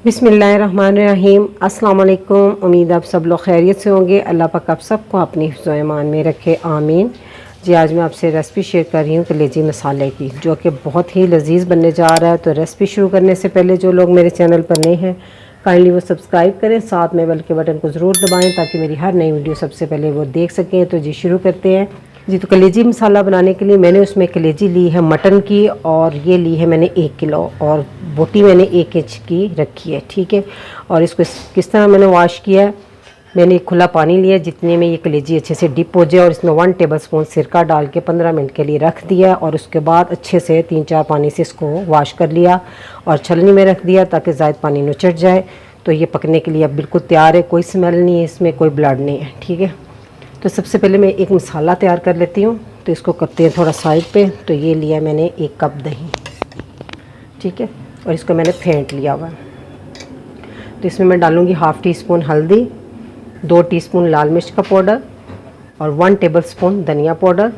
बिस्मिल्लाहिर्रहमानिर्रहीम। अस्सलाम वालेकुम। उम्मीद आप सब लोग खैरियत से होंगे। अल्लाह पाक आप सबको अपनी हिफ्ज़ व ईमान में रखे, आमीन। जी, आज मैं आपसे रेसिपी शेयर कर रही हूँ कलेजी मसाले की, जो कि बहुत ही लजीज़ बनने जा रहा है। तो रेसिपी शुरू करने से पहले जो लोग मेरे चैनल पर नए हैं, काइंडली वो सब्सक्राइब करें, साथ में बेल के बटन को ज़रूर दबाएँ ताकि मेरी हर नई वीडियो सबसे पहले वो देख सकें। तो जी शुरू करते हैं। जी, तो कलेजी मसाला बनाने के लिए मैंने उसमें कलेजी ली है मटन की, और ये ली है मैंने 1 किलो, और बोटी मैंने 1 इंच की रखी है। ठीक है। और इसको किस तरह मैंने वॉश किया है, मैंने खुला पानी लिया जितने में ये कलेजी अच्छे से डिप हो जाए, और इसमें 1 टेबलस्पून सिरका डाल के 15 मिनट के लिए रख दिया। और उसके बाद अच्छे से 3-4 पानी से इसको वॉश कर लिया और छलनी में रख दिया ताकि ज़ायद पानी नुचट जाए। तो ये पकने के लिए अब बिल्कुल तैयार है, कोई स्मेल नहीं है इसमें, कोई ब्लड नहीं है। ठीक है। तो सबसे पहले मैं एक मसाला तैयार कर लेती हूँ। तो इसको करते हैं थोड़ा साइड पे। तो ये लिया मैंने 1 कप दही। ठीक है। और इसको मैंने फेंट लिया हुआ है। तो इसमें मैं डालूँगी 1/2 टीस्पून हल्दी, 2 टीस्पून लाल मिर्च का पाउडर, और 1 टेबलस्पून धनिया पाउडर,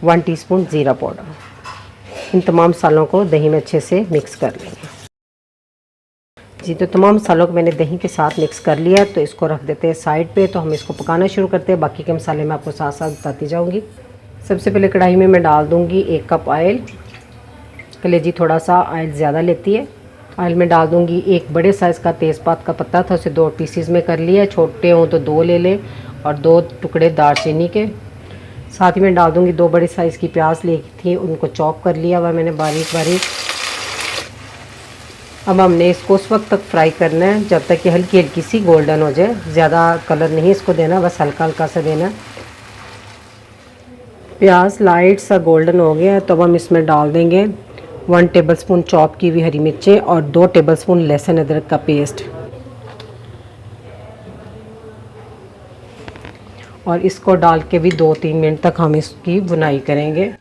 1 टीस्पून ज़ीरा पाउडर। इन तमाम मसालों को दही में अच्छे से मिक्स कर लेंगे। जी, तो तमाम मसालों को मैंने दही के साथ मिक्स कर लिया। तो इसको रख देते हैं साइड पे। तो हम इसको पकाना शुरू करते हैं। बाकी के मसाले मैं आपको साथ साथ बताती जाऊंगी। सबसे पहले कढ़ाई में मैं डाल दूंगी 1 कप ऑयल। कलेजी थोड़ा सा ऑयल ज़्यादा लेती है। ऑयल में डाल दूंगी 1 बड़े साइज़ का तेज़पात का पत्ता था, उसे 2 पीसीज में कर लिया। छोटे हों तो 2 ले लें, और 2 टुकड़े दालचीनी के। साथ ही में डाल दूँगी 2 बड़े साइज़ की प्याज ली थी, उनको चॉप कर लिया हुआ मैंने बारीक बारीक। अब हमने इसको उस वक्त तक फ्राई करना है जब तक कि हल्की हल्की सी गोल्डन हो जाए। ज़्यादा कलर नहीं इसको देना, बस हल्का हल्का सा देना। प्याज लाइट सा गोल्डन हो गया है तो अब हम इसमें डाल देंगे 1 टेबलस्पून चॉप की हुई हरी मिर्चें और 2 टेबलस्पून लहसुन अदरक का पेस्ट। और इसको डाल के भी 2-3 मिनट तक हम इसकी भुनाई करेंगे।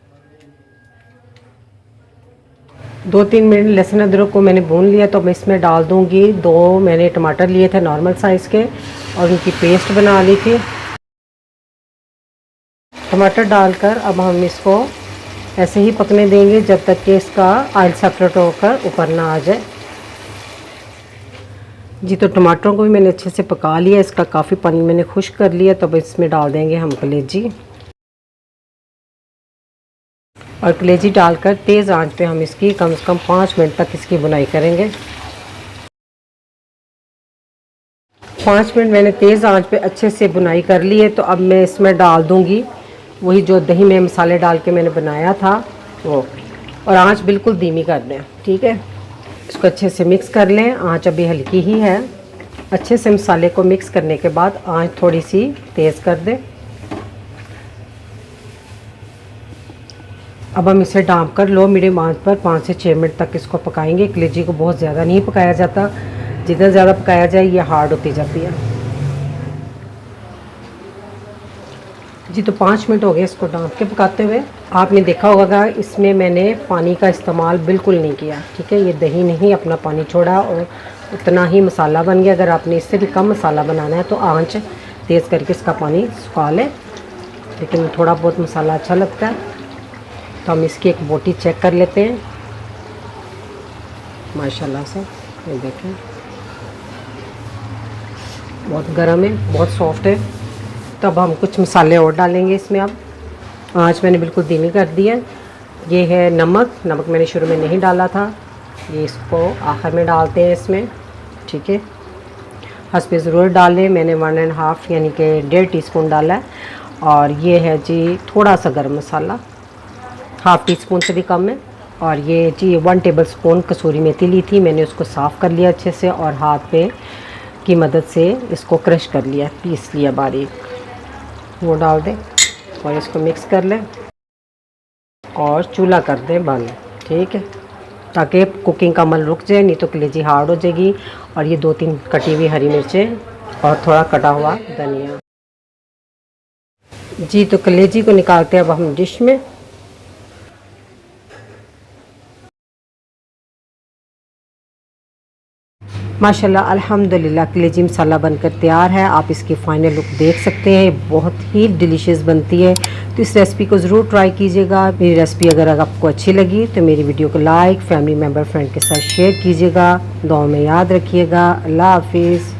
2-3 मिनट लहसुन अदरक को मैंने भून लिया। तो मैं इसमें डाल दूंगी 2 मैंने टमाटर लिए थे नॉर्मल साइज़ के, और उनकी पेस्ट बना ली थी। टमाटर डालकर अब हम इसको ऐसे ही पकने देंगे जब तक कि इसका ऑयल सेपरेट होकर ऊपर ना आ जाए। जी, तो टमाटरों को भी मैंने अच्छे से पका लिया। इसका काफ़ी पानी मैंने खुश्क कर लिया। तो अब इसमें डाल देंगे हम कलेजी, और कलेजी डालकर तेज़ आंच पे हम इसकी कम से कम 5 मिनट तक इसकी बुनाई करेंगे। 5 मिनट मैंने तेज़ आंच पे अच्छे से बुनाई कर ली है। तो अब मैं इसमें डाल दूँगी वही जो दही में मसाले डाल के मैंने बनाया था वो, और आंच बिल्कुल धीमी कर दें। ठीक है। इसको अच्छे से मिक्स कर लें। आंच अभी हल्की ही है। अच्छे से मसाले को मिक्स करने के बाद आंच थोड़ी सी तेज़ कर दें। अब हम इसे ढाँप कर लो मीडियम आंच पर 5 से 6 मिनट तक इसको पकाएंगे। कलेजी को बहुत ज़्यादा नहीं पकाया जाता, जितना ज़्यादा पकाया जाए ये हार्ड होती जाती है। जी, तो 5 मिनट हो गए इसको ढाँप के पकाते हुए। आपने देखा होगा इसमें मैंने पानी का इस्तेमाल बिल्कुल नहीं किया। ठीक है। ये दही ने ही अपना पानी छोड़ा और उतना ही मसाला बन गया। अगर आपने इससे भी कम मसाला बनाना है तो आंच तेज़ करके इसका पानी सुखा लें, लेकिन थोड़ा बहुत मसाला अच्छा लगता है। तो हम इसकी एक बोटी चेक कर लेते हैं। माशाल्लाह से ये देखें, बहुत गर्म है, बहुत सॉफ्ट है। तो अब हम कुछ मसाले और डालेंगे इसमें। अब आँच मैंने बिल्कुल धीमी कर दी है। ये है नमक। नमक मैंने शुरू में नहीं डाला था, ये इसको आखिर में डालते हैं इसमें। ठीक है। हस्बे ज़रूर डालें। मैंने 1.5 यानी कि 1.5 टीस्पून डाला है। और ये है जी थोड़ा सा गर्म मसाला, 1/2 टीस्पून से भी कम है। और ये जी 1 टेबलस्पून कसूरी मेथी ली थी, मैंने उसको साफ़ कर लिया अच्छे से, और हाथ पे की मदद से इसको क्रश कर लिया, पीस लिया बारीक। वो डाल दें और इसको मिक्स कर लें, और चूल्हा कर दें बंद। ठीक है, ताकि कुकिंग का अमल रुक जाए, नहीं तो कलेजी हार्ड हो जाएगी। और ये 2-3 कटी हुई हरी मिर्चें और थोड़ा कटा हुआ धनिया। जी, तो कलेजी को निकालते हैं अब हम डिश में। माशाल्लाह अल्हम्दुलिल्लाह कलेजी मसाला बनकर तैयार है। आप इसकी फ़ाइनल लुक देख सकते हैं, बहुत ही डिलीशियस बनती है। तो इस रेसिपी को ज़रूर ट्राई कीजिएगा। मेरी रेसिपी अगर आपको अच्छी लगी तो मेरी वीडियो को लाइक, फैमिली मेम्बर, फ्रेंड के साथ शेयर कीजिएगा। दुआ में याद रखिएगा। अल्लाह हाफिज़।